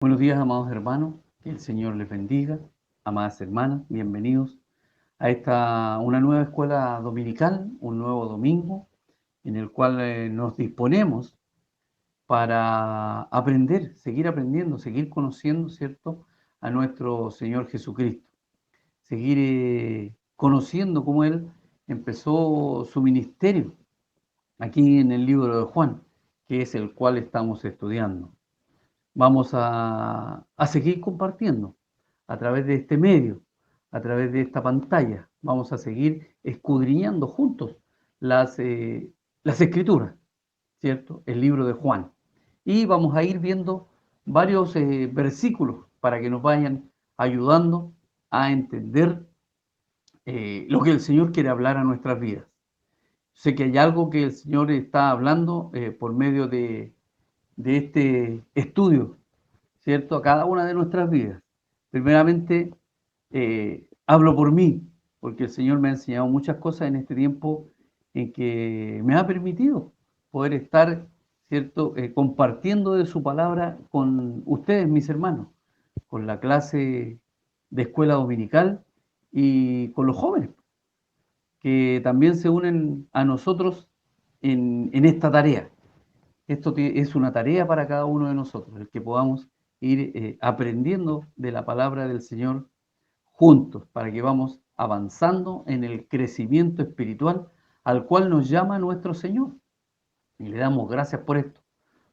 Buenos días, amados hermanos, que el Señor les bendiga. Amadas hermanas, bienvenidos a una nueva escuela dominical, un nuevo domingo, en el cual nos disponemos para aprender, seguir aprendiendo, seguir conociendo, ¿cierto?, a nuestro Señor Jesucristo. Seguir conociendo cómo Él empezó su ministerio aquí en el libro de Juan, que es el cual estamos estudiando. Vamos a seguir compartiendo a través de este medio, a través de esta pantalla. Vamos a seguir escudriñando juntos las escrituras, ¿cierto? El libro de Juan. Y vamos a ir viendo varios versículos para que nos vayan ayudando a entender lo que el Señor quiere hablar a nuestras vidas. Sé que hay algo que el Señor está hablando por medio de este estudio, ¿cierto?, a cada una de nuestras vidas. Primeramente, hablo por mí, porque el Señor me ha enseñado muchas cosas en este tiempo en que me ha permitido poder estar, ¿cierto?, compartiendo de su palabra con ustedes, mis hermanos, con la clase de escuela dominical y con los jóvenes, que también se unen a nosotros en esta tarea. Esto es una tarea para cada uno de nosotros, el que podamos ir aprendiendo de la palabra del Señor juntos, para que vamos avanzando en el crecimiento espiritual al cual nos llama nuestro Señor. Y le damos gracias por esto,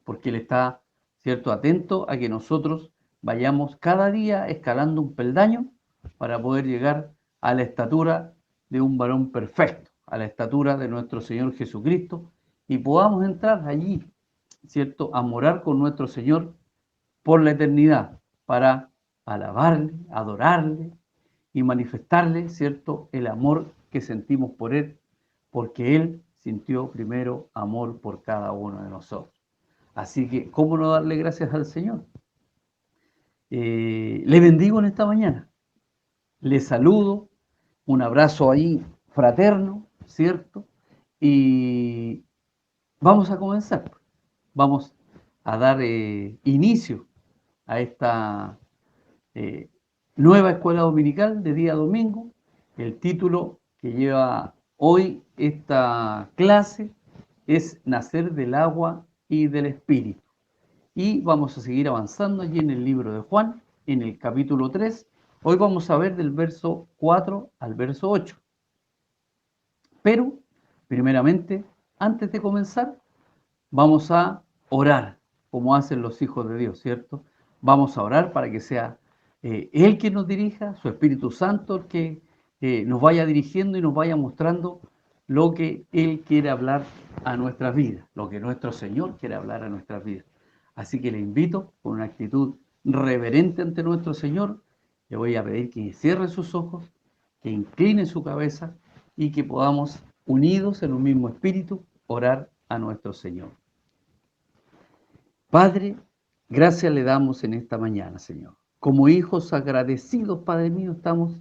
porque Él está, ¿cierto?, atento a que nosotros vayamos cada día escalando un peldaño para poder llegar a la estatura de un varón perfecto, a la estatura de nuestro Señor Jesucristo, y podamos entrar allí, ¿cierto?, a morar con nuestro Señor por la eternidad, para alabarle, adorarle y manifestarle, ¿cierto?, el amor que sentimos por Él, porque Él sintió primero amor por cada uno de nosotros. Así que, ¿cómo no darle gracias al Señor? Le bendigo en esta mañana, le saludo, un abrazo ahí fraterno, ¿cierto? Y vamos a comenzar, vamos a dar inicio a esta eh, nueva escuela dominical de día domingo. El título que lleva hoy esta clase es Nacer del agua y del Espíritu. Y vamos a seguir avanzando allí en el libro de Juan, en el capítulo 3. Hoy vamos a ver del verso 4 al verso 8. Pero, primeramente, antes de comenzar, vamos a orar, como hacen los hijos de Dios, ¿cierto? Vamos a orar para que sea Él quien nos dirija, su Espíritu Santo el que nos vaya dirigiendo y nos vaya mostrando lo que Él quiere hablar a nuestras vidas, lo que nuestro Señor quiere hablar a nuestras vidas. Así que le invito con una actitud reverente ante nuestro Señor. Le voy a pedir que cierre sus ojos, que incline su cabeza y que podamos, unidos en un mismo espíritu, orar a nuestro Señor. Padre, gracias le damos en esta mañana, Señor. Como hijos agradecidos, Padre mío, estamos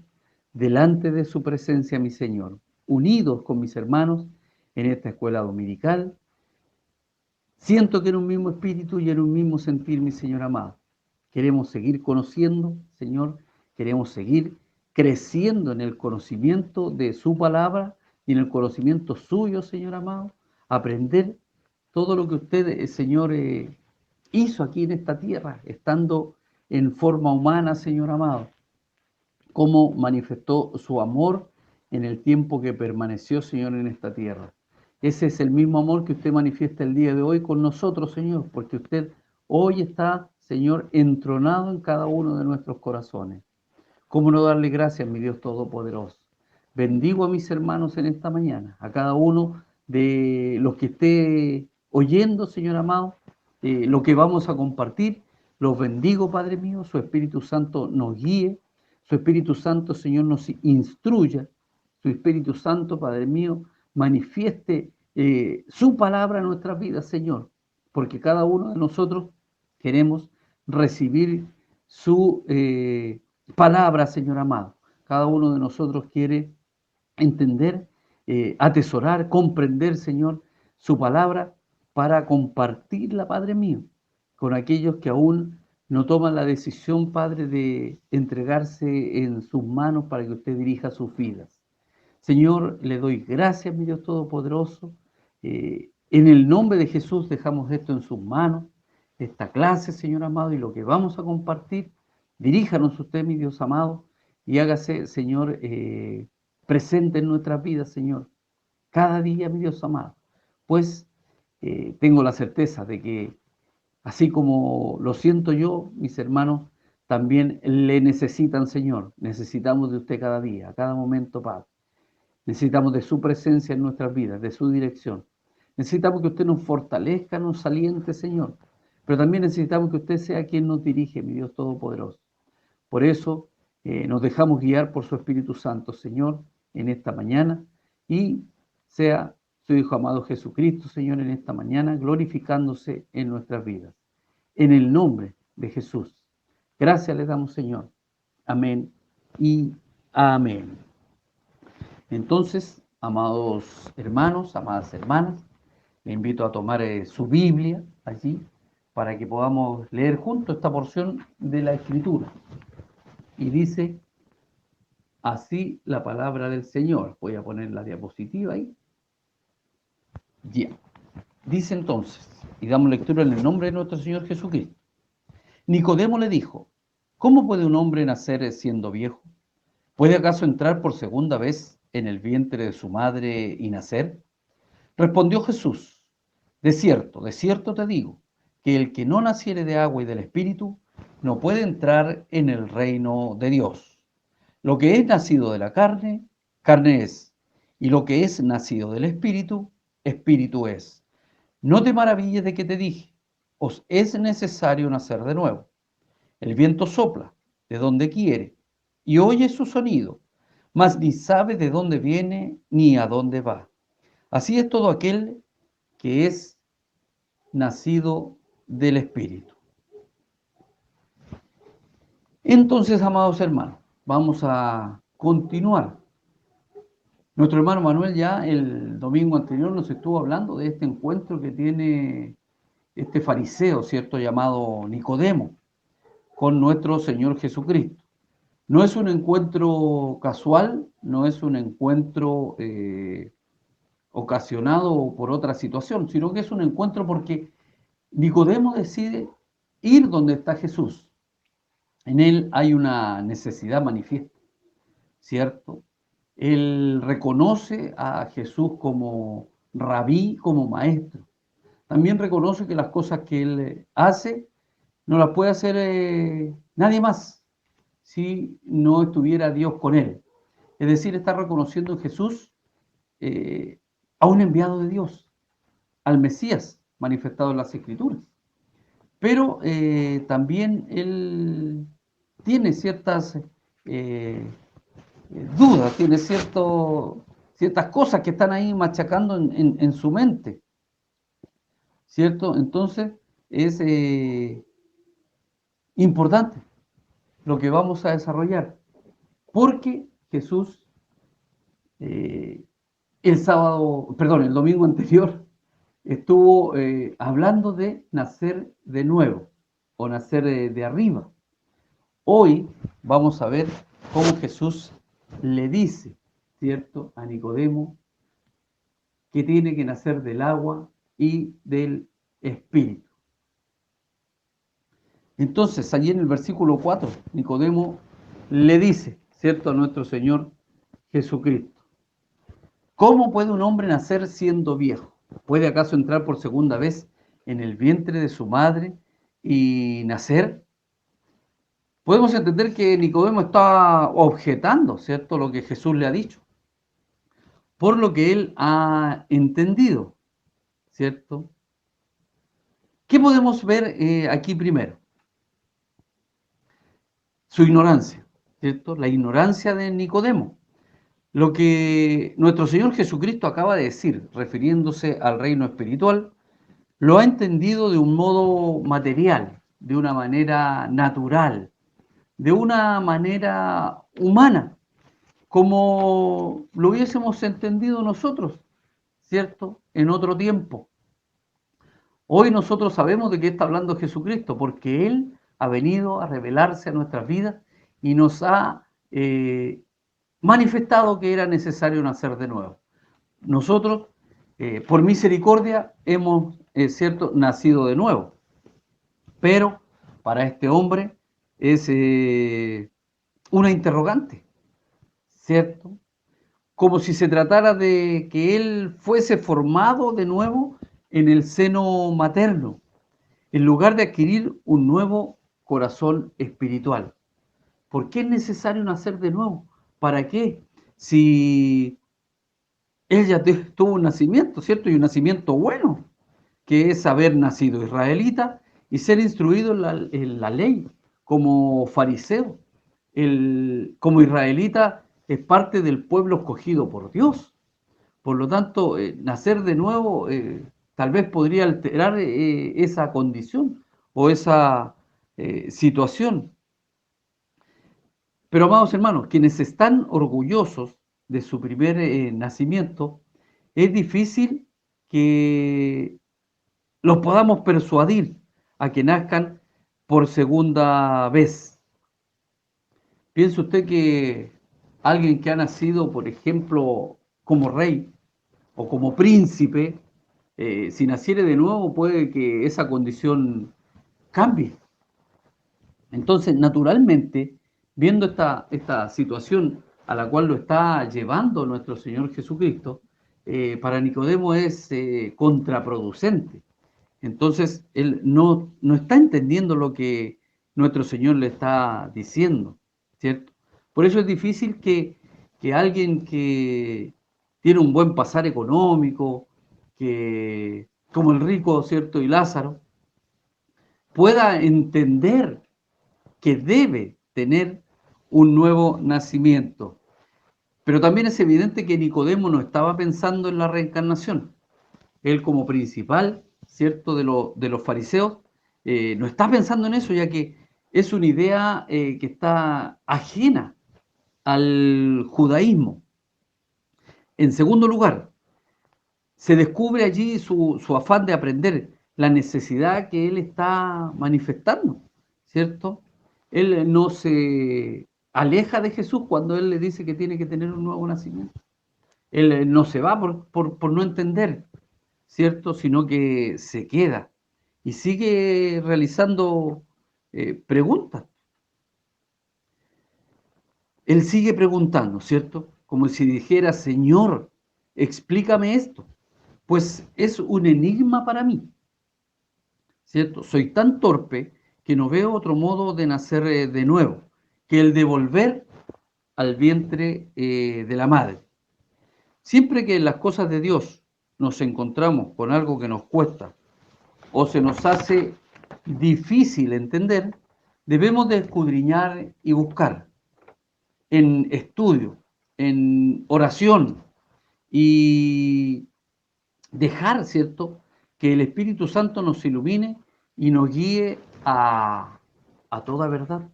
delante de su presencia, mi Señor, unidos con mis hermanos en esta escuela dominical. Siento que en un mismo espíritu y en un mismo sentir, mi Señor amado. Queremos seguir conociendo, Señor, queremos seguir creciendo en el conocimiento de su palabra y en el conocimiento suyo, Señor amado. Aprender todo lo que usted, Señor, hizo aquí en esta tierra, estando en forma humana, Señor amado. Cómo manifestó su amor en el tiempo que permaneció, Señor, en esta tierra. Ese es el mismo amor que usted manifiesta el día de hoy con nosotros, Señor, porque usted hoy está, Señor, entronado en cada uno de nuestros corazones. ¿Cómo no darle gracias, mi Dios Todopoderoso? Bendigo a mis hermanos en esta mañana, a cada uno de los que esté oyendo, Señor amado, lo que vamos a compartir. Los bendigo, Padre mío, su Espíritu Santo nos guíe, su Espíritu Santo, Señor, nos instruya, su Espíritu Santo, Padre mío, manifieste su palabra en nuestras vidas, Señor, porque cada uno de nosotros queremos recibir su palabra, Señor amado. Cada uno de nosotros quiere entender, atesorar, comprender, Señor, su palabra para compartirla, Padre mío, con aquellos que aún no toma la decisión, Padre, de entregarse en sus manos para que usted dirija sus vidas. Señor, le doy gracias, mi Dios Todopoderoso. En el nombre de Jesús dejamos esto en sus manos, esta clase, Señor amado, y lo que vamos a compartir. Diríjanos usted, mi Dios amado, y hágase, Señor, presente en nuestras vidas, Señor, cada día, mi Dios amado. Pues tengo la certeza de que, así como lo siento yo, mis hermanos también le necesitan, Señor. Necesitamos de usted cada día, a cada momento, Padre. Necesitamos de su presencia en nuestras vidas, de su dirección. Necesitamos que usted nos fortalezca, nos aliente, Señor. Pero también necesitamos que usted sea quien nos dirige, mi Dios Todopoderoso. Por eso nos dejamos guiar por su Espíritu Santo, Señor, en esta mañana. Y sea su Hijo amado Jesucristo, Señor, en esta mañana, glorificándose en nuestras vidas. En el nombre de Jesús. Gracias le damos, Señor. Amén y amén. Entonces, amados hermanos, amadas hermanas, le invito a tomar su Biblia allí para que podamos leer juntos esta porción de la Escritura. Y dice así la palabra del Señor. Voy a poner la diapositiva ahí. Ya. Dice entonces, y damos lectura en el nombre de nuestro Señor Jesucristo. Nicodemo le dijo, ¿cómo puede un hombre nacer siendo viejo? ¿Puede acaso entrar por segunda vez en el vientre de su madre y nacer? Respondió Jesús, de cierto te digo, que el que no naciere de agua y del Espíritu no puede entrar en el reino de Dios. Lo que es nacido de la carne, carne es, y lo que es nacido del Espíritu, Espíritu es. No te maravilles de que te dije, os es necesario nacer de nuevo. El viento sopla de donde quiere y oye su sonido, mas ni sabe de dónde viene ni a dónde va. Así es todo aquel que es nacido del Espíritu. Entonces, amados hermanos, vamos a continuar. Nuestro hermano Manuel ya el domingo anterior nos estuvo hablando de este encuentro que tiene este fariseo, ¿cierto?, llamado Nicodemo, con nuestro Señor Jesucristo. No es un encuentro casual, no es un encuentro ocasionado por otra situación, sino que es un encuentro porque Nicodemo decide ir donde está Jesús. En él hay una necesidad manifiesta, ¿cierto? Él reconoce a Jesús como rabí, como maestro. También reconoce que las cosas que él hace no las puede hacer nadie más si no estuviera Dios con él. Es decir, está reconociendo en Jesús a un enviado de Dios, al Mesías manifestado en las Escrituras. Pero también él tiene ciertas dudas, tiene ciertas cosas que están ahí machacando en su mente, ¿cierto? Entonces es importante lo que vamos a desarrollar, porque Jesús el domingo anterior estuvo hablando de nacer de nuevo o nacer de arriba. Hoy vamos a ver cómo Jesús le dice, ¿cierto?, a Nicodemo que tiene que nacer del agua y del Espíritu. Entonces, allí en el versículo 4, Nicodemo le dice, ¿cierto?, a nuestro Señor Jesucristo, ¿cómo puede un hombre nacer siendo viejo? ¿Puede acaso entrar por segunda vez en el vientre de su madre y nacer? Podemos entender que Nicodemo está objetando, ¿cierto?, lo que Jesús le ha dicho, por lo que él ha entendido, ¿cierto? ¿Qué podemos ver aquí primero? Su ignorancia, ¿cierto? La ignorancia de Nicodemo. Lo que nuestro Señor Jesucristo acaba de decir, refiriéndose al reino espiritual, lo ha entendido de un modo material, de una manera natural, de una manera humana, como lo hubiésemos entendido nosotros, ¿cierto?, en otro tiempo. Hoy nosotros sabemos de qué está hablando Jesucristo, porque Él ha venido a revelarse a nuestras vidas y nos ha manifestado que era necesario nacer de nuevo. Nosotros, por misericordia, hemos, cierto, nacido de nuevo, pero para este hombre es una interrogante, ¿cierto? Como si se tratara de que él fuese formado de nuevo en el seno materno, en lugar de adquirir un nuevo corazón espiritual. ¿Por qué es necesario nacer de nuevo? ¿Para qué? Si él ya tuvo un nacimiento, ¿cierto? Y un nacimiento bueno, que es haber nacido israelita y ser instruido en la ley como fariseo. Como israelita es parte del pueblo escogido por Dios. Por lo tanto, nacer de nuevo tal vez podría alterar esa condición o esa situación. Pero amados hermanos, quienes están orgullosos de su primer nacimiento, es difícil que los podamos persuadir a que nazcan por segunda vez. Piense usted que alguien que ha nacido, por ejemplo, como rey o como príncipe, si naciere de nuevo puede que esa condición cambie. Entonces, naturalmente, viendo esta situación a la cual lo está llevando nuestro Señor Jesucristo, para Nicodemo es contraproducente. Entonces, él no está entendiendo lo que nuestro Señor le está diciendo, ¿cierto? Por eso es difícil que alguien que tiene un buen pasar económico, que como el rico, ¿cierto? Y Lázaro, pueda entender que debe tener un nuevo nacimiento. Pero también es evidente que Nicodemo no estaba pensando en la reencarnación. Él como principal, ¿cierto?, de los fariseos, no está pensando en eso, ya que es una idea que está ajena al judaísmo. En segundo lugar, se descubre allí su afán de aprender, la necesidad que él está manifestando, ¿cierto? Él no se aleja de Jesús cuando él le dice que tiene que tener un nuevo nacimiento. Él no se va por no entender, ¿cierto? Sino que se queda y sigue realizando preguntas. Él sigue preguntando, ¿cierto? Como si dijera, Señor, explícame esto, pues es un enigma para mí, ¿cierto? Soy tan torpe que no veo otro modo de nacer de nuevo que el de volver al vientre de la madre. Siempre que en las cosas de Dios nos encontramos con algo que nos cuesta o se nos hace difícil entender, debemos de escudriñar y buscar en estudio, en oración y dejar, ¿cierto?, que el Espíritu Santo nos ilumine y nos guíe a toda verdad.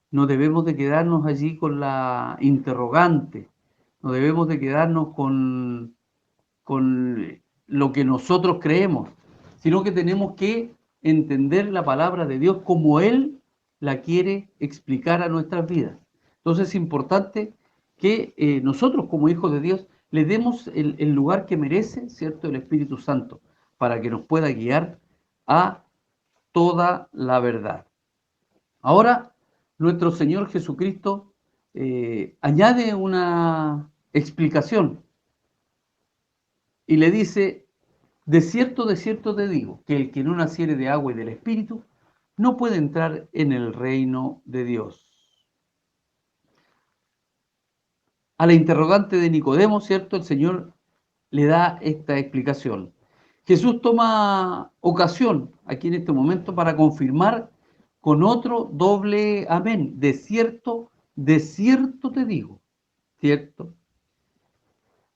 No debemos de quedarnos allí con la interrogante, no debemos de quedarnos con lo que nosotros creemos, sino que tenemos que entender la palabra de Dios como Él la quiere explicar a nuestras vidas. Entonces es importante que nosotros como hijos de Dios le demos el lugar que merece, ¿cierto?, el Espíritu Santo, para que nos pueda guiar a toda la verdad. Ahora, nuestro Señor Jesucristo añade una explicación y le dice, de cierto te digo, que el que no naciere de agua y del Espíritu no puede entrar en el reino de Dios. A la interrogante de Nicodemo, ¿cierto?, el Señor le da esta explicación. Jesús toma ocasión aquí en este momento para confirmar con otro doble amén. De cierto te digo, ¿cierto?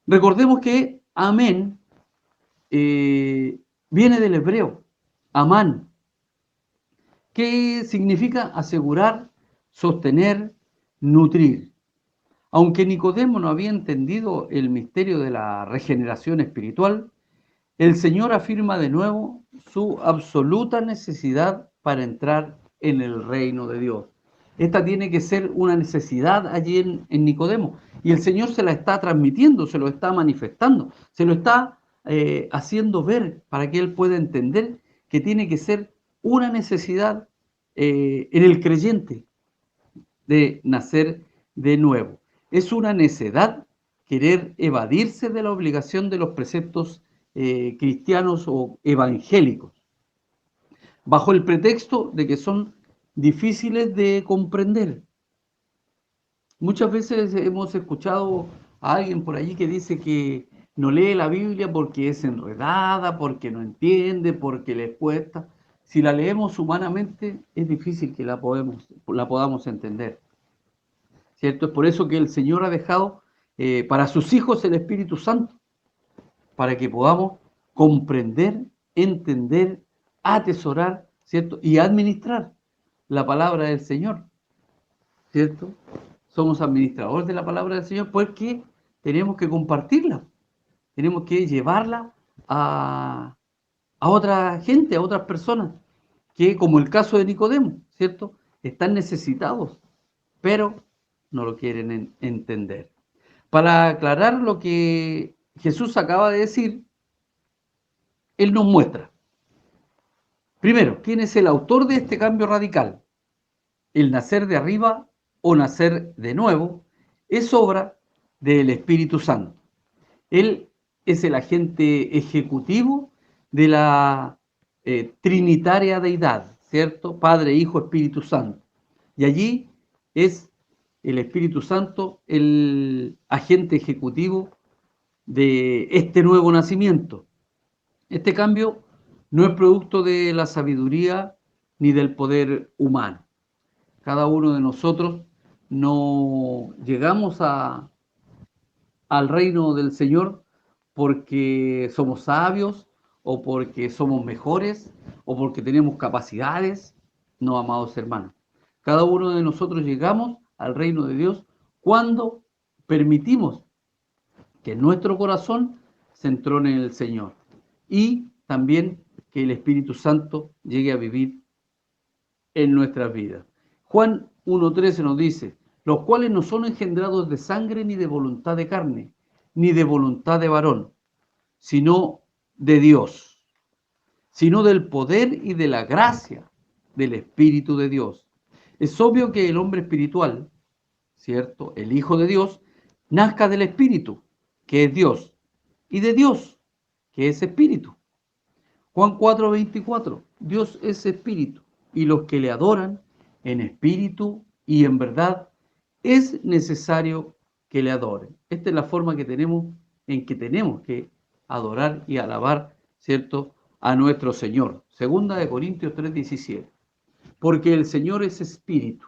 Recordemos que amén viene del hebreo, amán, que significa asegurar, sostener, nutrir. Aunque Nicodemo no había entendido el misterio de la regeneración espiritual, el Señor afirma de nuevo su absoluta necesidad para entrar en el reino de Dios. Esta tiene que ser una necesidad allí en Nicodemo. Y el Señor se la está transmitiendo, se lo está manifestando, se lo está haciendo ver para que él pueda entender que tiene que ser una necesidad en el creyente de nacer de nuevo. Es una necedad querer evadirse de la obligación de los preceptos cristianos o evangélicos, bajo el pretexto de que son difíciles de comprender. Muchas veces hemos escuchado a alguien por allí que dice que no lee la Biblia porque es enredada, porque no entiende, porque les cuesta. Si la leemos humanamente, es difícil que la podamos entender. ¿Cierto? Es por eso que el Señor ha dejado para sus hijos el Espíritu Santo, para que podamos comprender, entender, atesorar, ¿cierto? Y administrar la palabra del Señor, ¿cierto? Somos administradores de la palabra del Señor porque tenemos que compartirla, tenemos que llevarla a otra gente, a otras personas, que como el caso de Nicodemo, ¿cierto? Están necesitados, pero no lo quieren entender. Para aclarar lo que Jesús acaba de decir, Él nos muestra, primero, quién es el autor de este cambio radical. El nacer de arriba o nacer de nuevo es obra del Espíritu Santo. Él es el agente ejecutivo de la trinitaria deidad, ¿cierto? Padre, Hijo, Espíritu Santo. Y allí es el Espíritu Santo el agente ejecutivo de este nuevo nacimiento. Este cambio no es producto de la sabiduría ni del poder humano. Cada uno de nosotros no llegamos al reino del Señor porque somos sabios o porque somos mejores o porque tenemos capacidades. No, amados hermanos. Cada uno de nosotros llegamos al reino de Dios cuando permitimos que nuestro corazón se entrone en el Señor y también que el Espíritu Santo llegue a vivir en nuestras vidas. Juan 1:13 nos dice, los cuales no son engendrados de sangre ni de voluntad de carne, ni de voluntad de varón, sino de Dios, sino del poder y de la gracia del Espíritu de Dios. Es obvio que el hombre espiritual, ¿cierto? El Hijo de Dios, nazca del Espíritu, que es Dios, y de Dios, que es Espíritu. Juan 4:24, Dios es Espíritu, y los que le adoran en espíritu y en verdad es necesario que le adoren. Esta es la forma que tenemos en que tenemos que adorar y alabar, ¿cierto?, a nuestro Señor. Segunda de Corintios 3:17. Porque el Señor es espíritu,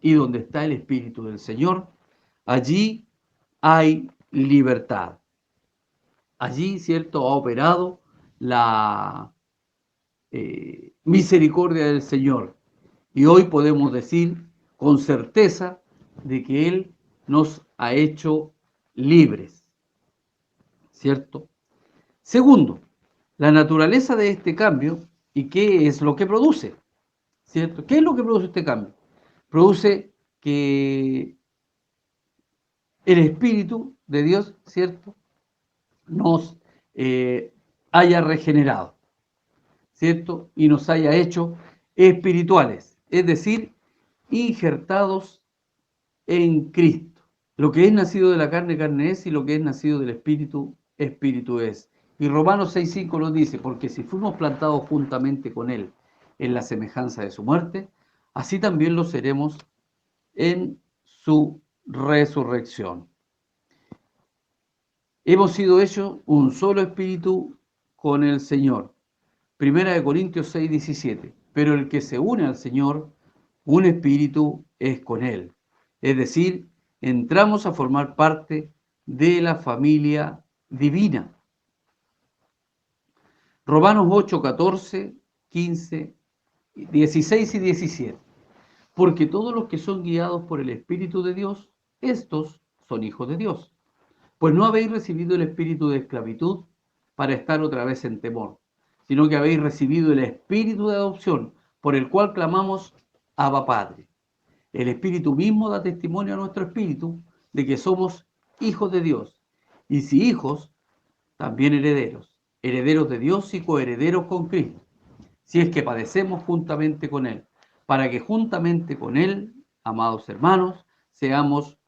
y donde está el espíritu del Señor, allí hay libertad. Allí, ¿cierto?, ha operado la misericordia del Señor. Y hoy podemos decir con certeza de que Él nos ha hecho libres, ¿cierto? Segundo, la naturaleza de este cambio y qué es lo que produce, ¿cierto? ¿Qué es lo que produce este cambio? Produce que el Espíritu de Dios, ¿cierto?, nos haya regenerado, ¿cierto? Y nos haya hecho espirituales, es decir, injertados en Cristo. Lo que es nacido de la carne, carne es, y lo que es nacido del Espíritu, Espíritu es. Y Romanos 6:5 nos dice, porque si fuimos plantados juntamente con Él en la semejanza de su muerte, así también lo seremos en su resurrección. Hemos sido hechos un solo espíritu con el Señor. Primera de Corintios 6:17. Pero el que se une al Señor, un espíritu es con Él. Es decir, entramos a formar parte de la familia divina. Romanos 8:14, 15, 16 y 17. Porque todos los que son guiados por el Espíritu de Dios, estos son hijos de Dios. Pues no habéis recibido el espíritu de esclavitud para estar otra vez en temor, sino que habéis recibido el espíritu de adopción, por el cual clamamos Abba Padre. El Espíritu mismo da testimonio a nuestro espíritu de que somos hijos de Dios. Y si hijos, también herederos, herederos de Dios y coherederos con Cristo, si es que padecemos juntamente con Él, para que juntamente con Él, amados hermanos, seamos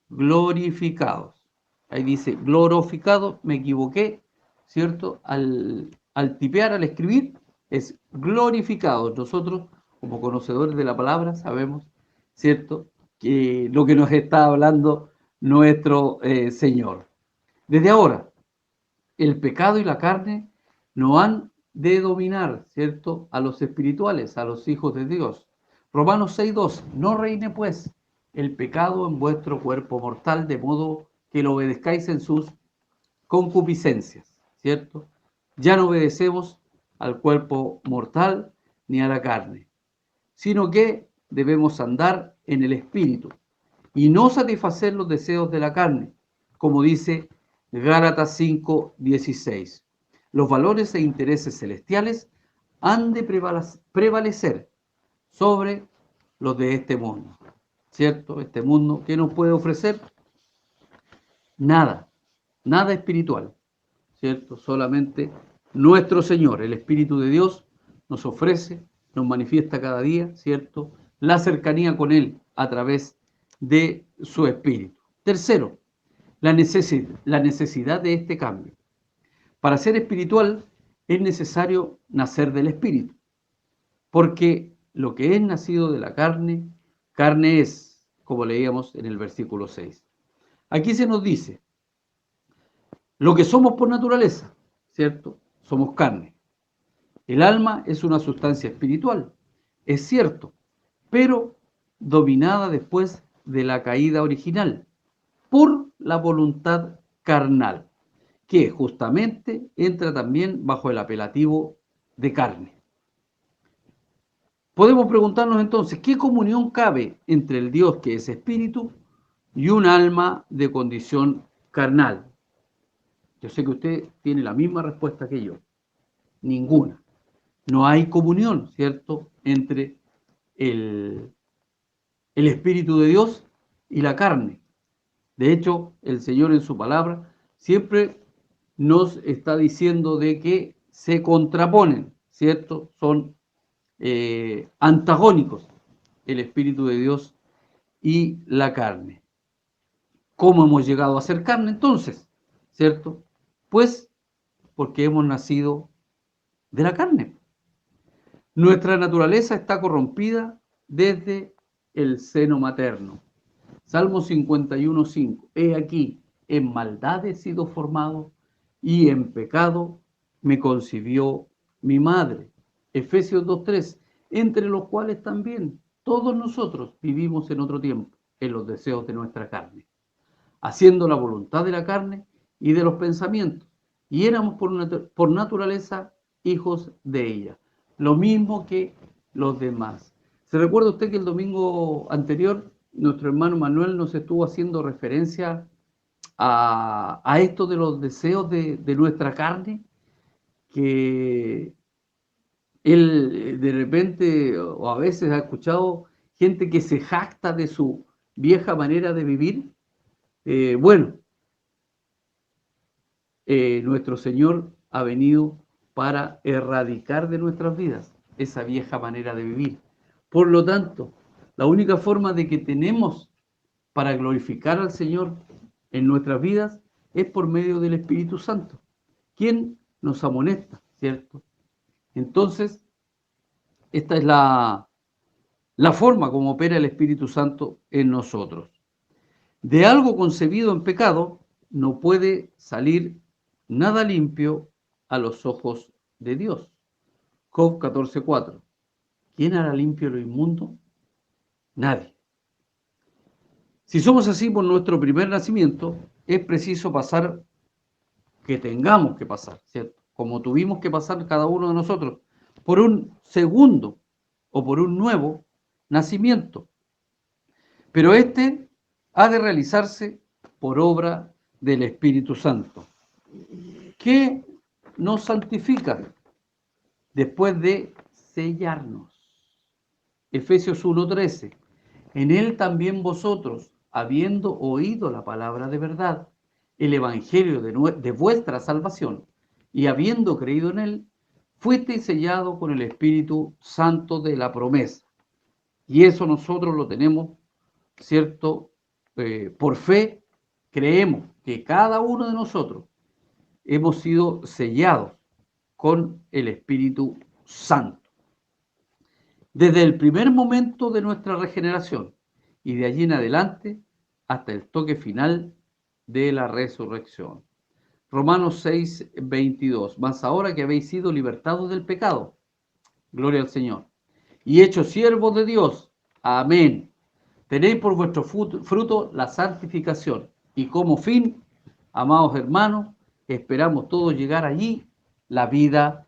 glorificados. Ahí dice glorificado, me equivoqué, ¿cierto? Al tipear, al escribir, es glorificado. Nosotros, como conocedores de la palabra, sabemos, ¿cierto?, que lo que nos está hablando nuestro Señor. Desde ahora, el pecado y la carne no han de dominar, ¿cierto?, a los espirituales, a los hijos de Dios. Romanos 6:2, no reine pues el pecado en vuestro cuerpo mortal, de modo que lo obedezcáis en sus concupiscencias, ¿cierto? Ya no obedecemos al cuerpo mortal ni a la carne, sino que debemos andar en el espíritu y no satisfacer los deseos de la carne, como dice Gálatas 5:16. Los valores e intereses celestiales han de prevalecer sobre los de este mundo, ¿cierto? Este mundo que nos puede ofrecer nada, nada espiritual, ¿cierto? Solamente nuestro Señor, el Espíritu de Dios, nos ofrece, nos manifiesta cada día, ¿cierto?, la cercanía con Él a través de su Espíritu. Tercero, la necesidad de este cambio. Para ser espiritual es necesario nacer del Espíritu, porque lo que es nacido de la carne, carne es, como leíamos en el versículo 6. Aquí se nos dice, lo que somos por naturaleza, ¿cierto? Somos carne. El alma es una sustancia espiritual, es cierto, pero dominada después de la caída original por la voluntad carnal, que justamente entra también bajo el apelativo de carne. Podemos preguntarnos entonces, ¿qué comunión cabe entre el Dios que es espíritu y un alma de condición carnal? Yo sé que usted tiene la misma respuesta que yo. Ninguna. No hay comunión, ¿cierto?, entre el Espíritu de Dios y la carne. De hecho, el Señor en su palabra siempre nos está diciendo de que se contraponen, ¿cierto? Son antagónicos el Espíritu de Dios y la carne. ¿Cómo hemos llegado a ser carne entonces? ¿Cierto? Pues porque hemos nacido de la carne. Nuestra naturaleza está corrompida desde el seno materno. Salmo 51:5. He aquí, en maldad he sido formado y en pecado me concibió mi madre. Efesios 2:3. Entre los cuales también todos nosotros vivimos en otro tiempo, en los deseos de nuestra carne, haciendo la voluntad de la carne y de los pensamientos, y éramos por naturaleza hijos de ella, lo mismo que los demás. ¿Se recuerda usted que el domingo anterior nuestro hermano Manuel nos estuvo haciendo referencia a esto de los deseos de nuestra carne? Que él de repente o a veces ha escuchado gente que se jacta de su vieja manera de vivir. Bueno, nuestro Señor ha venido para erradicar de nuestras vidas esa vieja manera de vivir. Por lo tanto, la única forma de que tenemos para glorificar al Señor en nuestras vidas es por medio del Espíritu Santo, quien nos amonesta, ¿cierto? Entonces, esta es la forma como opera el Espíritu Santo en nosotros. De algo concebido en pecado no puede salir nada limpio a los ojos de Dios. Job 14:4. ¿Quién hará limpio lo inmundo? Nadie. Si somos así por nuestro primer nacimiento, es preciso pasar, que tengamos que pasar, ¿cierto? Como tuvimos que pasar cada uno de nosotros, por un segundo o por un nuevo nacimiento. Pero este ha de realizarse por obra del Espíritu Santo, que nos santifica después de sellarnos. Efesios 1:13. En él también vosotros, habiendo oído la palabra de verdad, el evangelio de vuestra salvación, y habiendo creído en él, fuisteis sellados con el Espíritu Santo de la promesa. Y eso nosotros lo tenemos, ¿cierto? Por fe, creemos que cada uno de nosotros hemos sido sellados con el Espíritu Santo. Desde el primer momento de nuestra regeneración y de allí en adelante hasta el toque final de la resurrección. Romanos 6:22. Mas ahora que habéis sido libertados del pecado, gloria al Señor, y hechos siervos de Dios, amén. Tenéis por vuestro fruto la santificación, y como fin, amados hermanos, esperamos todos llegar allí, la vida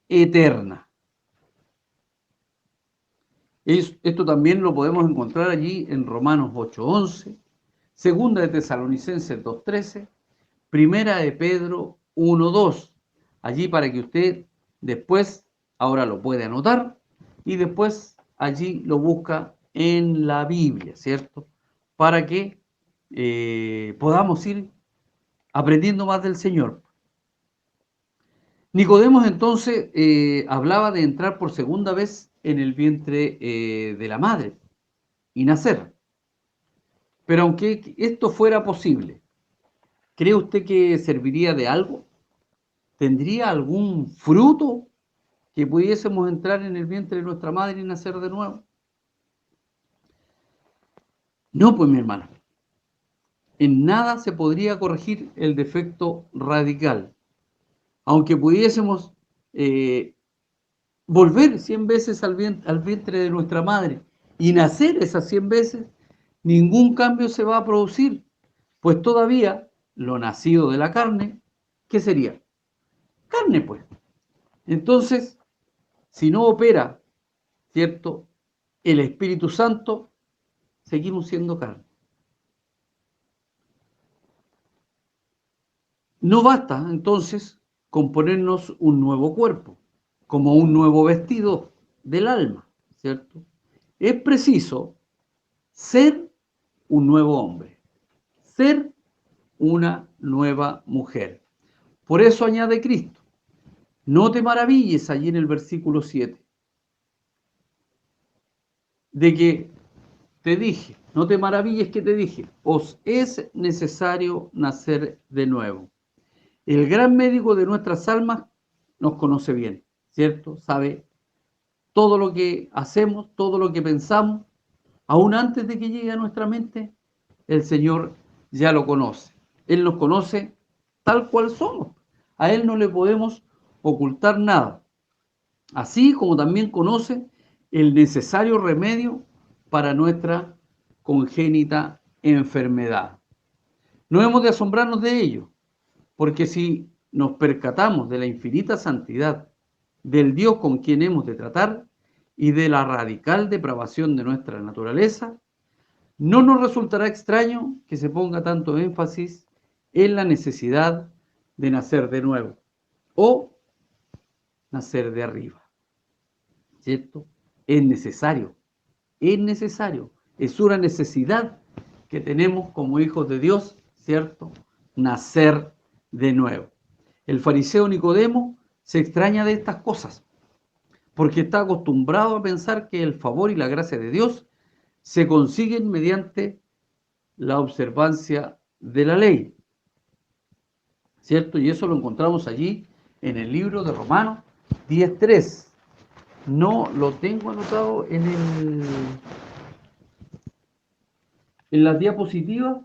eterna. Esto también lo podemos encontrar allí en Romanos 8:11, segunda de Tesalonicenses 2:13, primera de Pedro 1:2. Allí para que usted después, ahora lo puede anotar, y después allí lo busca en la Biblia, ¿cierto? Para que podamos ir aprendiendo más del Señor. Nicodemos entonces hablaba de entrar por segunda vez en el vientre de la madre y nacer. Pero aunque esto fuera posible, ¿cree usted que serviría de algo? ¿Tendría algún fruto que pudiésemos entrar en el vientre de nuestra madre y nacer de nuevo? No, pues mi hermano, en nada se podría corregir el defecto radical. Aunque pudiésemos volver 100 veces al vientre de nuestra madre y nacer esas 100 veces, ningún cambio se va a producir, pues todavía lo nacido de la carne, ¿qué sería? Carne, pues. Entonces, si no opera, ¿cierto?, el Espíritu Santo, seguimos siendo carne. No basta, entonces, con ponernos un nuevo cuerpo, como un nuevo vestido del alma, ¿cierto? Es preciso ser un nuevo hombre, ser una nueva mujer. Por eso añade Cristo, no te maravilles allí en el versículo 7, de que te dije, no te maravilles que te dije, os es necesario nacer de nuevo. El gran médico de nuestras almas nos conoce bien, ¿cierto? Sabe todo lo que hacemos, todo lo que pensamos, aún antes de que llegue a nuestra mente, el Señor ya lo conoce. Él nos conoce tal cual somos. A Él no le podemos ocultar nada. Así como también conoce el necesario remedio para nuestra congénita enfermedad. No hemos de asombrarnos de ello, porque si nos percatamos de la infinita santidad del Dios con quien hemos de tratar y de la radical depravación de nuestra naturaleza, no nos resultará extraño que se ponga tanto énfasis en la necesidad de nacer de nuevo o nacer de arriba, ¿cierto? Es necesario, es una necesidad que tenemos como hijos de Dios, ¿cierto? Nacer de nuevo. El fariseo Nicodemo se extraña de estas cosas, porque está acostumbrado a pensar que el favor y la gracia de Dios se consiguen mediante la observancia de la ley, ¿cierto? Y eso lo encontramos allí en el libro de Romanos 10:3. No lo tengo anotado en las diapositivas,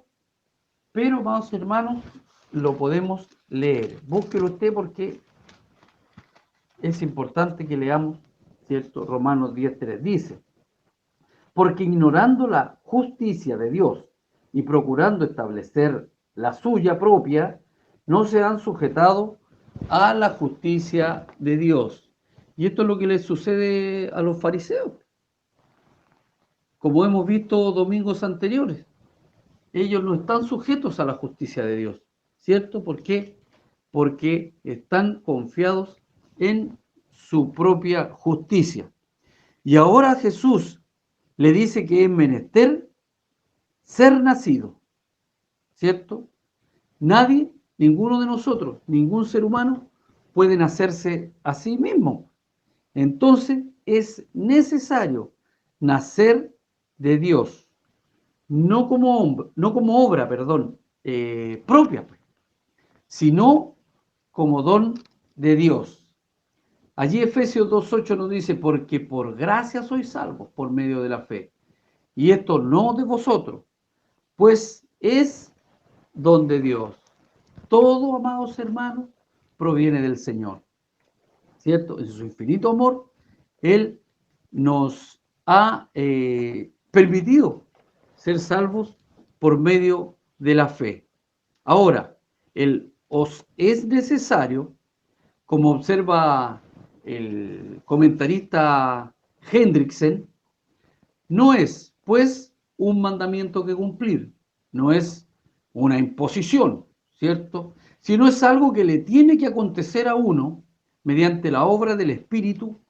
pero vamos, hermanos, lo podemos leer. Búsquelo usted porque es importante que leamos, ¿cierto? Romanos 10:3 dice, porque ignorando la justicia de Dios y procurando establecer la suya propia, no se han sujetado a la justicia de Dios. Y esto es lo que les sucede a los fariseos, como hemos visto domingos anteriores. Ellos no están sujetos a la justicia de Dios, ¿cierto? ¿Por qué? Porque están confiados en su propia justicia. Y ahora Jesús le dice que es menester ser nacido, ¿cierto? Nadie, ninguno de nosotros, ningún ser humano puede nacerse a sí mismo. Entonces es necesario nacer de Dios, no como obra, propia, sino como don de Dios. Allí Efesios 2.8 nos dice, porque por gracia sois salvos por medio de la fe. Y esto no de vosotros, pues es don de Dios. Todo, amados hermanos, proviene del Señor, ¿cierto? En su infinito amor, Él nos ha permitido ser salvos por medio de la fe. Ahora, el os es necesario, como observa el comentarista Hendrickson, no es, pues, un mandamiento que cumplir, no es una imposición, ¿cierto? Sino es algo que le tiene que acontecer a uno mediante la obra del Espíritu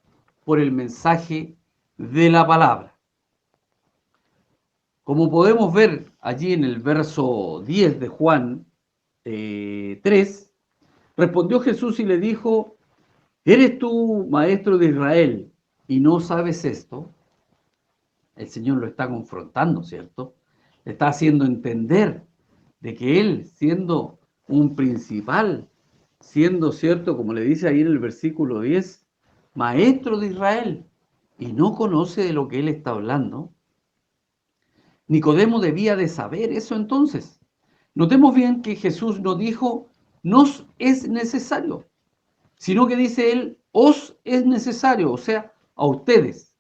por el mensaje de la palabra. Como podemos ver allí en el verso 10 de Juan 3, respondió Jesús y le dijo, ¿eres tú maestro de Israel y no sabes esto? El Señor lo está confrontando, ¿cierto? Le está haciendo entender de que Él, siendo un principal, siendo, ¿cierto? Como le dice ahí en el versículo 10, maestro de Israel, y no conoce de lo que Él está hablando. Nicodemo debía de saber eso entonces. Notemos bien que Jesús no dijo, nos es necesario, sino que dice Él, os es necesario, o sea, a ustedes.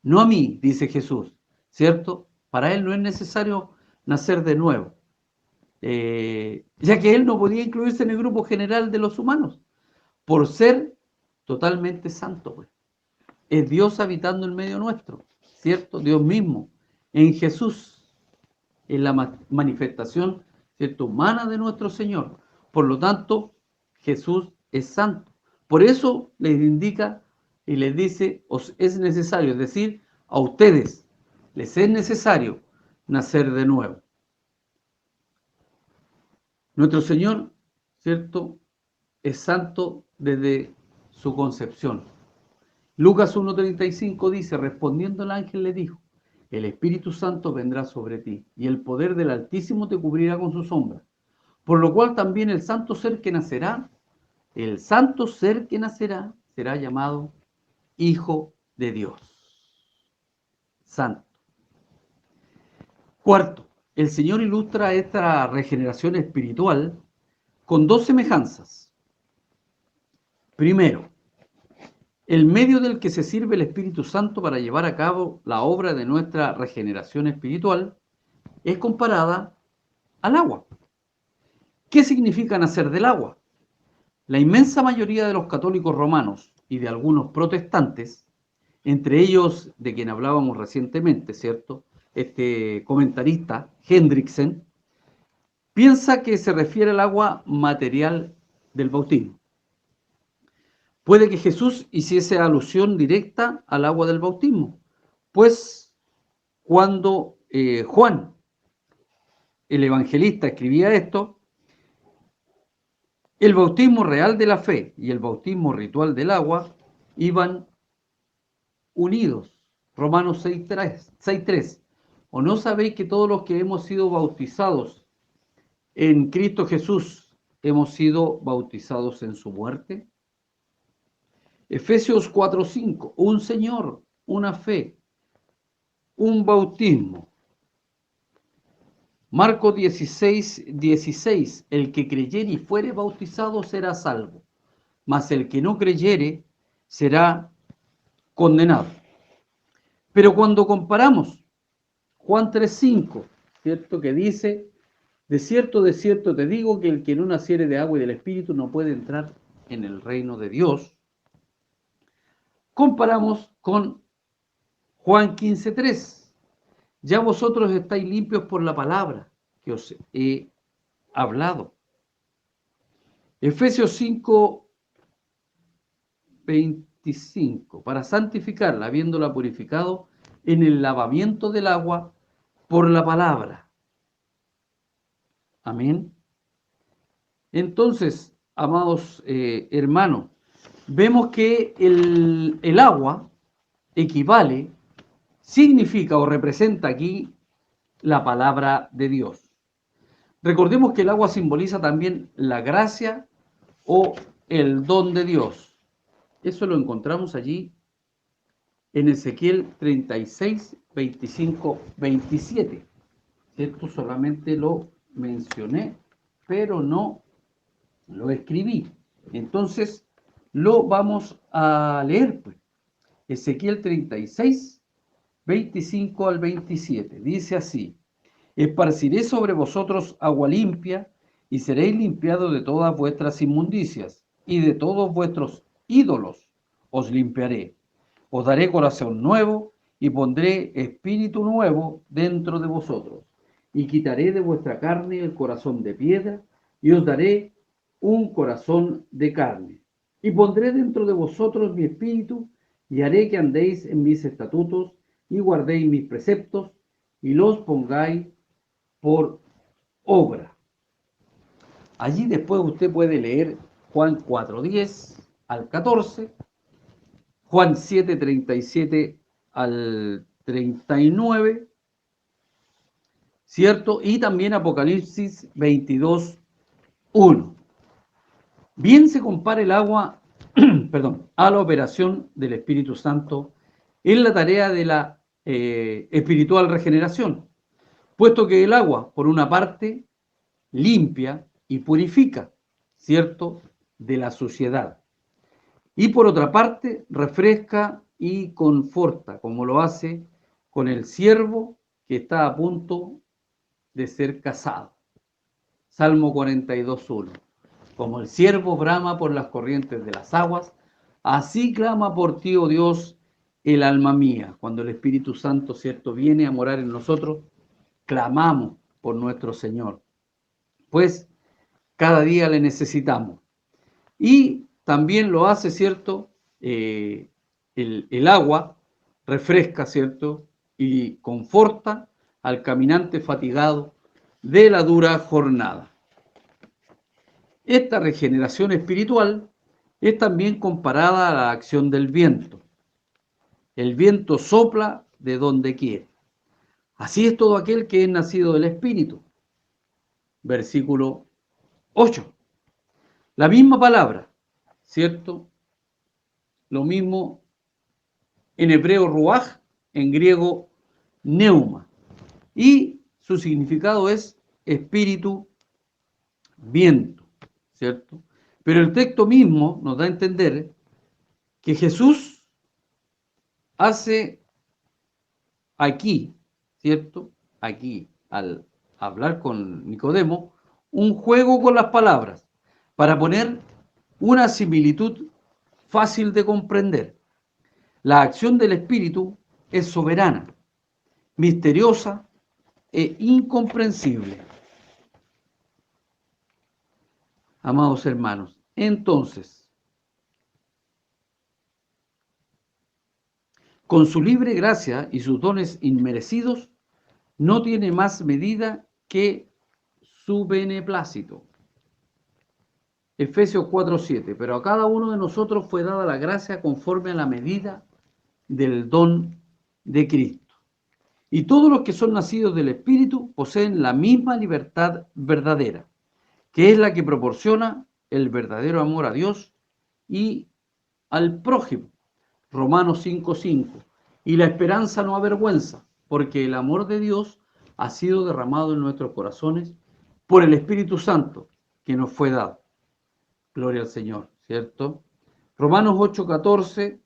No a mí, dice Jesús, ¿cierto? Para Él no es necesario nacer de nuevo, ya que Él no podía incluirse en el grupo general de los humanos, por ser totalmente santo, pues. Es Dios habitando en medio nuestro, ¿cierto? Dios mismo, en Jesús, en la manifestación, ¿cierto?, humana de nuestro Señor. Por lo tanto, Jesús es santo. Por eso les indica y les dice, os es necesario, es decir, a ustedes les es necesario nacer de nuevo. Nuestro Señor, ¿cierto?, es santo desde su concepción. Lucas 1.35 dice, respondiendo el ángel le dijo, el Espíritu Santo vendrá sobre ti, y el poder del Altísimo te cubrirá con su sombra. Por lo cual también el santo ser que nacerá será llamado Hijo de Dios. Santo. Cuarto, el Señor ilustra esta regeneración espiritual con dos semejanzas. Primero, el medio del que se sirve el Espíritu Santo para llevar a cabo la obra de nuestra regeneración espiritual es comparada al agua. ¿Qué significa nacer del agua? La inmensa mayoría de los católicos romanos y de algunos protestantes, entre ellos de quien hablábamos recientemente, ¿cierto? Este comentarista, Hendrickson, piensa que se refiere al agua material del bautismo. Puede que Jesús hiciese alusión directa al agua del bautismo, pues cuando Juan, el evangelista, escribía esto, el bautismo real de la fe y el bautismo ritual del agua iban unidos. Romanos 6.3. ¿O no sabéis que todos los que hemos sido bautizados en Cristo Jesús hemos sido bautizados en su muerte? Efesios 4.5. Un Señor, una fe, un bautismo. Marcos 16.16. El que creyere y fuere bautizado será salvo, mas el que no creyere será condenado. Pero cuando comparamos Juan 3.5, ¿cierto?, que dice, de cierto te digo que el que no naciere de agua y del Espíritu no puede entrar en el reino de Dios. Comparamos con Juan 15.3. Ya vosotros estáis limpios por la palabra que os he hablado. Efesios 5.21. 25, para santificarla, habiéndola purificado en el lavamiento del agua por la palabra. Amén. Entonces, amados hermanos, vemos que el agua equivale, significa o representa aquí la palabra de Dios. Recordemos que el agua simboliza también la gracia o el don de Dios. Eso lo encontramos allí en Ezequiel 36, 25, 27. Esto solamente lo mencioné, pero no lo escribí. Entonces, lo vamos a leer, pues. Ezequiel 36, 25 al 27. Dice así: esparciré sobre vosotros agua limpia, y seréis limpiados de todas vuestras inmundicias, y de todos vuestros ídolos os limpiaré. Os daré corazón nuevo, y pondré espíritu nuevo dentro de vosotros. Y quitaré de vuestra carne el corazón de piedra, y os daré un corazón de carne. Y pondré dentro de vosotros mi espíritu, y haré que andéis en mis estatutos, y guardéis mis preceptos, y los pongáis por obra. Allí después usted puede leer Juan 4:10 al 14, Juan 7:37 al 39, ¿cierto? Y también Apocalipsis 22:1. Bien se compara el agua, perdón, a la operación del Espíritu Santo en la tarea de la espiritual regeneración, puesto que el agua, por una parte, limpia y purifica, ¿cierto?, de la suciedad. Y por otra parte, refresca y conforta, como lo hace con el siervo que está a punto de ser casado. Salmo 42:1. Como el siervo brama por las corrientes de las aguas, así clama por ti, oh Dios, el alma mía. Cuando el Espíritu Santo, ¿cierto?, viene a morar en nosotros, clamamos por nuestro Señor, pues cada día le necesitamos. Y también lo hace, ¿cierto? El agua refresca, ¿cierto? Y conforta al caminante fatigado de la dura jornada. Esta regeneración espiritual es también comparada a la acción del viento. El viento sopla de donde quiere. Así es todo aquel que es nacido del Espíritu. Versículo 8. La misma palabra, ¿cierto? Lo mismo en hebreo ruaj, en griego neuma. Y su significado es espíritu, viento, ¿cierto? Pero el texto mismo nos da a entender que Jesús hace aquí, ¿cierto? Aquí, al hablar con Nicodemo, un juego con las palabras para poner una similitud fácil de comprender. La acción del Espíritu es soberana, misteriosa e incomprensible. Amados hermanos, entonces, con su libre gracia y sus dones inmerecidos, no tiene más medida que su beneplácito. Efesios 4:7. Pero a cada uno de nosotros fue dada la gracia conforme a la medida del don de Cristo. Y todos los que son nacidos del Espíritu poseen la misma libertad verdadera, que es la que proporciona el verdadero amor a Dios y al prójimo. Romanos 5:5. Y la esperanza no avergüenza, porque el amor de Dios ha sido derramado en nuestros corazones por el Espíritu Santo que nos fue dado. Gloria al Señor, ¿cierto? Romanos 8:14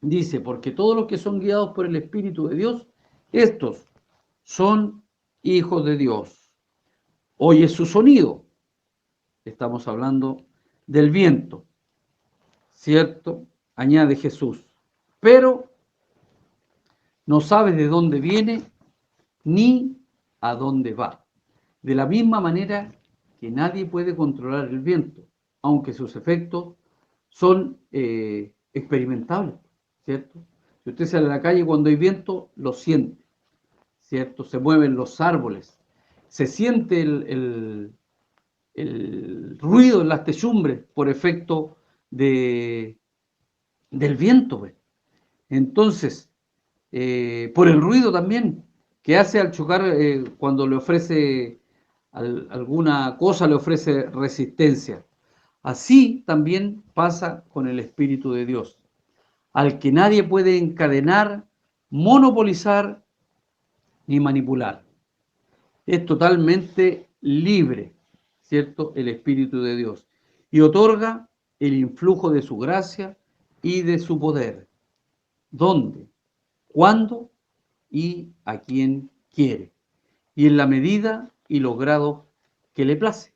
dice: porque todos los que son guiados por el Espíritu de Dios, estos son hijos de Dios. Oye su sonido. Estamos hablando del viento, ¿cierto? Añade Jesús. Pero no sabes de dónde viene ni a dónde va. De la misma manera que nadie puede controlar el viento, aunque sus efectos son experimentable, ¿cierto? Si usted sale a la calle cuando hay viento, lo siente, ¿cierto? Se mueven los árboles, se siente el ruido en las techumbres por efecto de, del viento, pues. Entonces, por el ruido también que hace al chocar cuando le ofrece alguna cosa, le ofrece resistencia. Así también pasa con el Espíritu de Dios, al que nadie puede encadenar, monopolizar ni manipular. Es totalmente libre, ¿cierto? El Espíritu de Dios. Y otorga el influjo de su gracia y de su poder. ¿Dónde? ¿Cuándo? Y a quien quiere. Y en la medida y los grados que le place.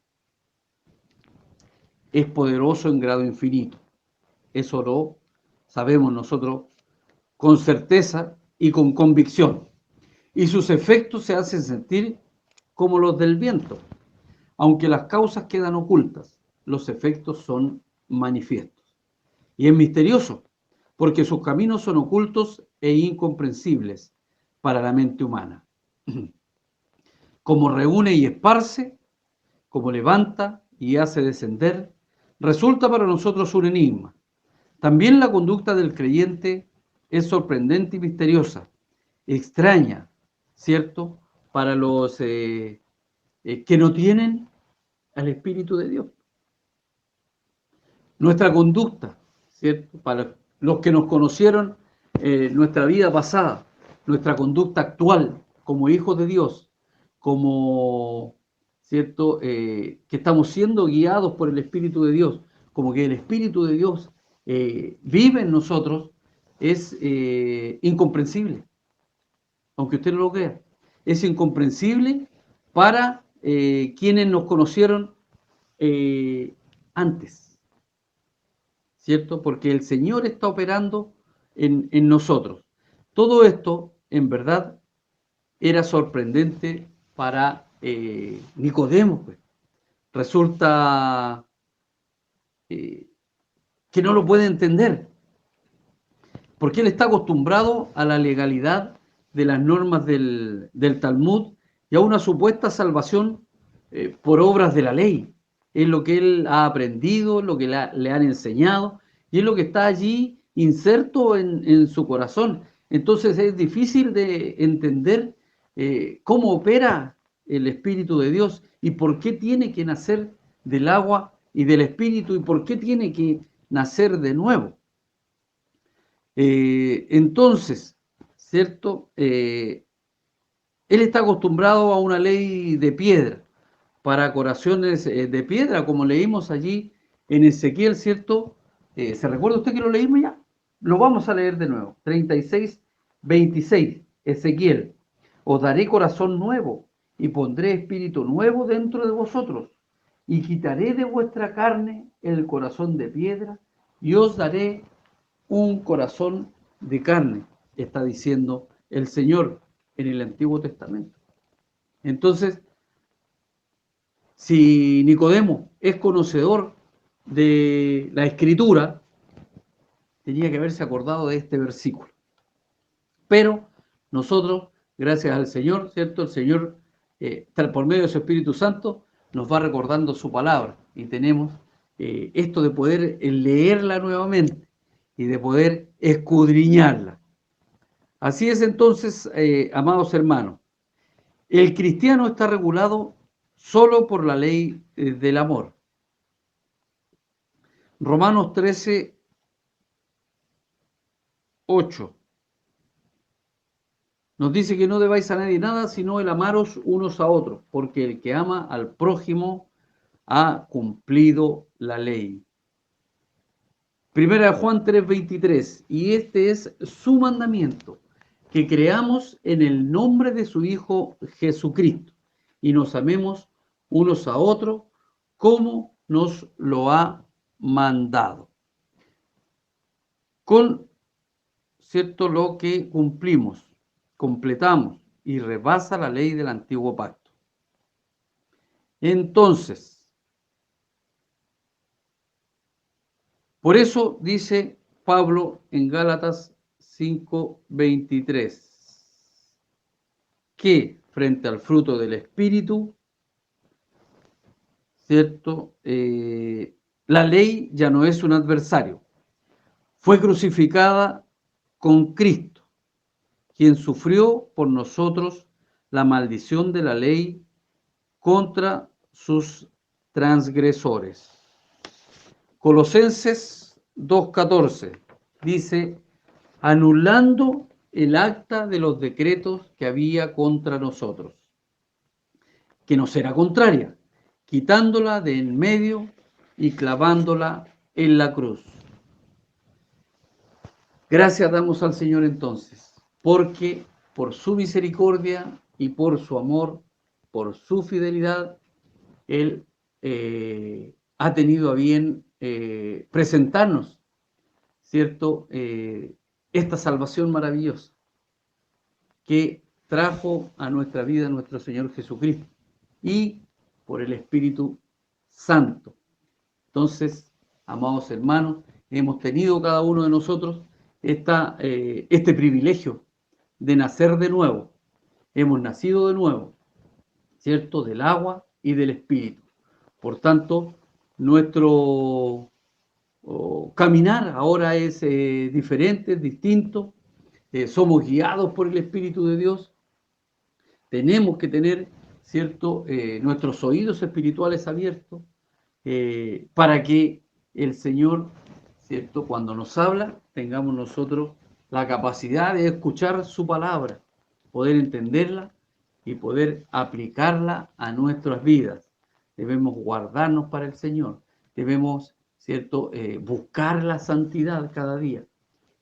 Es poderoso en grado infinito. Eso lo sabemos nosotros con certeza y con convicción. Y sus efectos se hacen sentir como los del viento. Aunque las causas quedan ocultas, los efectos son manifiestos. Y es misterioso, porque sus caminos son ocultos e incomprensibles para la mente humana. Como reúne y esparce, como levanta y hace descender, resulta para nosotros un enigma. También la conducta del creyente es sorprendente y misteriosa, extraña, ¿cierto? Para los que no tienen al Espíritu de Dios. Nuestra conducta, ¿cierto? Para los que nos conocieron nuestra vida pasada, nuestra conducta actual como hijos de Dios, como, ¿cierto? Que estamos siendo guiados por el Espíritu de Dios, como que el Espíritu de Dios vive en nosotros, es incomprensible, aunque usted no lo crea. Es incomprensible para quienes nos conocieron antes. ¿Cierto? Porque el Señor está operando en nosotros. Todo esto, en verdad, era sorprendente para Nicodemo. Pues. Resulta que no lo puede entender, porque él está acostumbrado a la legalidad de las normas del Talmud y a una supuesta salvación por obras de la ley. Es lo que él ha aprendido, es lo que le han enseñado y es lo que está allí inserto en su corazón. Entonces es difícil de entender cómo opera el Espíritu de Dios y por qué tiene que nacer del agua y del Espíritu y por qué tiene que nacer de nuevo. Entonces, ¿cierto? Él está acostumbrado a una ley de piedra, para corazones de piedra, como leímos allí en Ezequiel, ¿cierto? ¿Se recuerda usted que lo leímos ya? Lo vamos a leer de nuevo. 36, 26, Ezequiel. Os daré corazón nuevo y pondré espíritu nuevo dentro de vosotros y quitaré de vuestra carne el corazón de piedra y os daré un corazón de carne, está diciendo el Señor en el Antiguo Testamento. Entonces, si Nicodemo es conocedor de la Escritura, tenía que haberse acordado de este versículo. Pero nosotros, gracias al Señor, ¿cierto? El Señor, por medio de su Espíritu Santo, nos va recordando su palabra y tenemos esto de poder leerla nuevamente y de poder escudriñarla. Así es entonces, amados hermanos, el cristiano está regulado solo por la ley del amor. Romanos 13, 8 nos dice que no debáis a nadie nada, sino el amaros unos a otros, porque el que ama al prójimo ha cumplido la ley. Primera de Juan 3:23, y este es su mandamiento, que creamos en el nombre de su Hijo Jesucristo y nos amemos unos a otros como nos lo ha mandado. Con, ¿cierto?, lo que cumplimos, completamos y rebasa la ley del antiguo pacto. Entonces, por eso dice Pablo en Gálatas 5:23, que frente al fruto del Espíritu, ¿cierto? La ley ya no es un adversario. Fue crucificada con Cristo, quien sufrió por nosotros la maldición de la ley contra sus transgresores. Colosenses 2:14 dice, anulando el acta de los decretos que había contra nosotros, que nos era contraria, quitándola de en medio y clavándola en la cruz. Gracias damos al Señor entonces, porque por su misericordia y por su amor, por su fidelidad, Él ha tenido a bien presentarnos, ¿cierto? Esta salvación maravillosa que trajo a nuestra vida nuestro Señor Jesucristo y por el Espíritu Santo. Entonces, amados hermanos, hemos tenido cada uno de nosotros este privilegio de nacer de nuevo. Hemos nacido de nuevo, ¿cierto? Del agua y del Espíritu. Por tanto, nuestro caminar ahora es diferente, es distinto. Somos guiados por el Espíritu de Dios. Tenemos que tener, ¿cierto? Nuestros oídos espirituales abiertos para que el Señor, ¿cierto? Cuando nos habla, tengamos nosotros la capacidad de escuchar su palabra, poder entenderla y poder aplicarla a nuestras vidas. Debemos guardarnos para el Señor, debemos, ¿cierto? Buscar la santidad cada día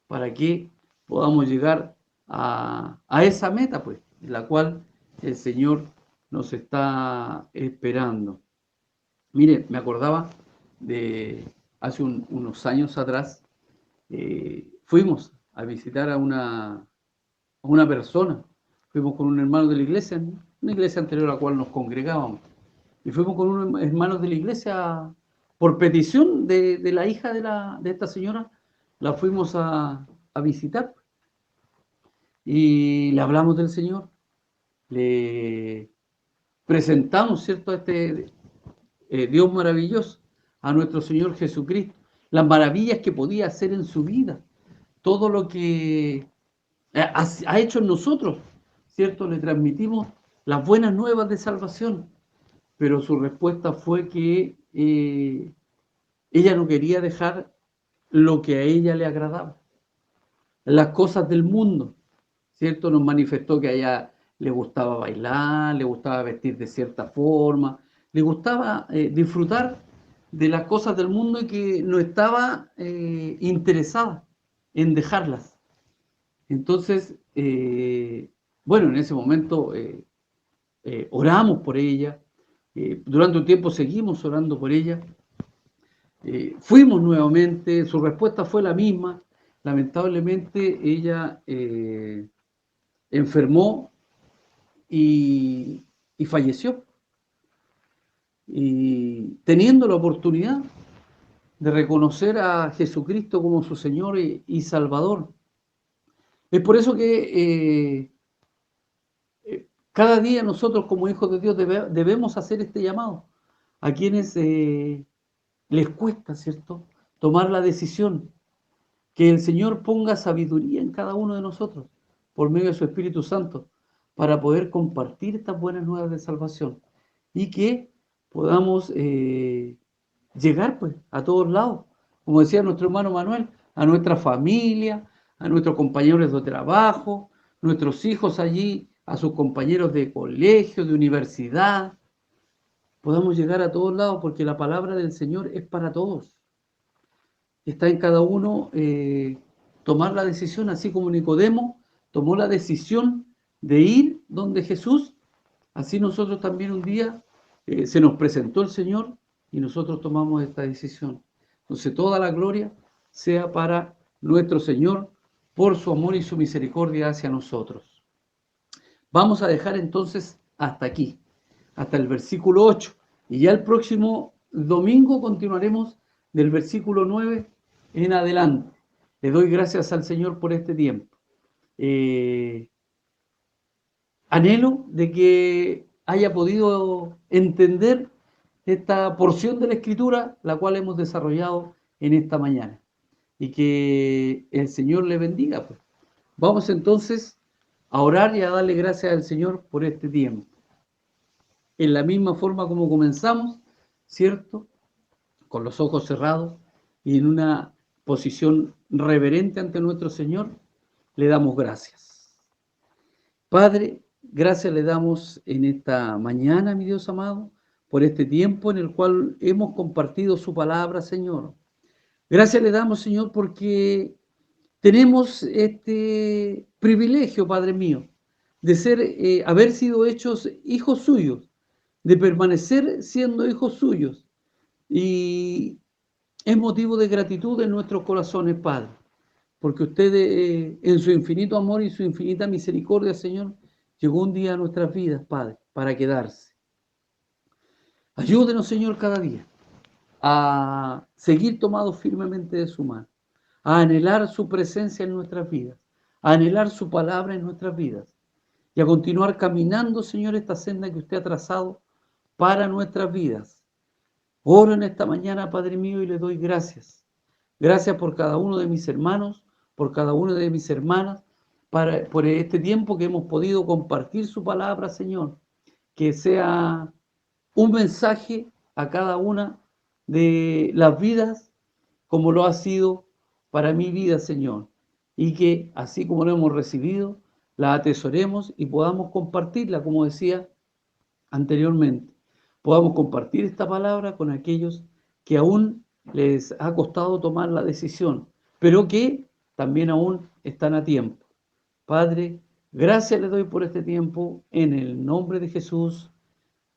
para que podamos llegar a esa meta, pues, en la cual el Señor nos está esperando. Mire, me acordaba de hace unos años atrás, fuimos a visitar a una persona, fuimos con un hermano de la iglesia, una iglesia anterior a la cual nos congregábamos, y fuimos con unos hermanos de la iglesia por petición de la hija de esta señora, la fuimos a visitar y le hablamos del Señor, le presentamos, ¿cierto?, a este Dios maravilloso, a nuestro Señor Jesucristo, las maravillas que podía hacer en su vida, todo lo que ha hecho en nosotros, ¿cierto? Le transmitimos las buenas nuevas de salvación, pero su respuesta fue que ella no quería dejar lo que a ella le agradaba, las cosas del mundo, ¿cierto? Nos manifestó que a ella le gustaba bailar, le gustaba vestir de cierta forma, le gustaba disfrutar de las cosas del mundo y que no estaba interesada en dejarlas. Entonces, bueno, en ese momento oramos por ella, durante un tiempo seguimos orando por ella, fuimos nuevamente, su respuesta fue la misma, lamentablemente ella enfermó y falleció. Y teniendo la oportunidad de reconocer a Jesucristo como su Señor y Salvador. Es por eso que cada día nosotros como hijos de Dios debemos hacer este llamado a quienes les cuesta, ¿cierto?, tomar la decisión, que el Señor ponga sabiduría en cada uno de nosotros por medio de su Espíritu Santo para poder compartir estas buenas nuevas de salvación y que podamos llegar pues a todos lados, como decía nuestro hermano Manuel, a nuestra familia, a nuestros compañeros de trabajo, nuestros hijos allí, a sus compañeros de colegio, de universidad. Podamos llegar a todos lados porque la palabra del Señor es para todos. Está en cada uno tomar la decisión, así como Nicodemo tomó la decisión de ir donde Jesús, así nosotros también un día se nos presentó el Señor y nosotros tomamos esta decisión. Entonces toda la gloria sea para nuestro Señor por su amor y su misericordia hacia nosotros. Vamos a dejar entonces hasta aquí, hasta el versículo 8. Y ya el próximo domingo continuaremos del versículo 9 en adelante. Le doy gracias al Señor por este tiempo. Anhelo de que haya podido entender esta porción de la Escritura, la cual hemos desarrollado en esta mañana. Y que el Señor le bendiga, pues. Vamos entonces a orar y a darle gracias al Señor por este tiempo. En la misma forma como comenzamos, ¿cierto? Con los ojos cerrados y en una posición reverente ante nuestro Señor, le damos gracias. Padre, gracias le damos en esta mañana, mi Dios amado, por este tiempo en el cual hemos compartido su palabra, Señor. Gracias le damos, Señor, porque tenemos este privilegio, Padre mío, de ser, haber sido hechos hijos suyos, de permanecer siendo hijos suyos. Y es motivo de gratitud en nuestros corazones, Padre, porque usted, en su infinito amor y su infinita misericordia, Señor, llegó un día a nuestras vidas, Padre, para quedarse. Ayúdenos, Señor, cada día a seguir tomados firmemente de su mano, a anhelar su presencia en nuestras vidas, a anhelar su palabra en nuestras vidas y a continuar caminando, Señor, esta senda que usted ha trazado para nuestras vidas. Oro en esta mañana, Padre mío, y le doy gracias. Gracias por cada uno de mis hermanos, por cada una de mis hermanas, por este tiempo que hemos podido compartir su palabra, Señor. Que sea un mensaje a cada una de las vidas, como lo ha sido para mi vida, Señor. Y que así como lo hemos recibido, la atesoremos y podamos compartirla, como decía anteriormente. Podamos compartir esta palabra con aquellos que aún les ha costado tomar la decisión, pero que también aún están a tiempo. Padre, gracias le doy por este tiempo en el nombre de Jesús.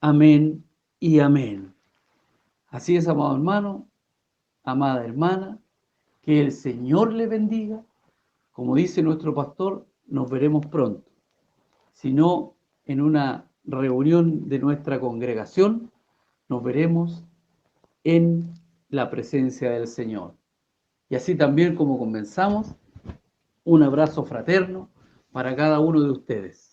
Amén y amén. Así es, amado hermano, amada hermana, que el Señor le bendiga. Como dice nuestro pastor, nos veremos pronto. Si no, en una reunión de nuestra congregación, nos veremos en la presencia del Señor. Y así también como comenzamos, un abrazo fraterno para cada uno de ustedes.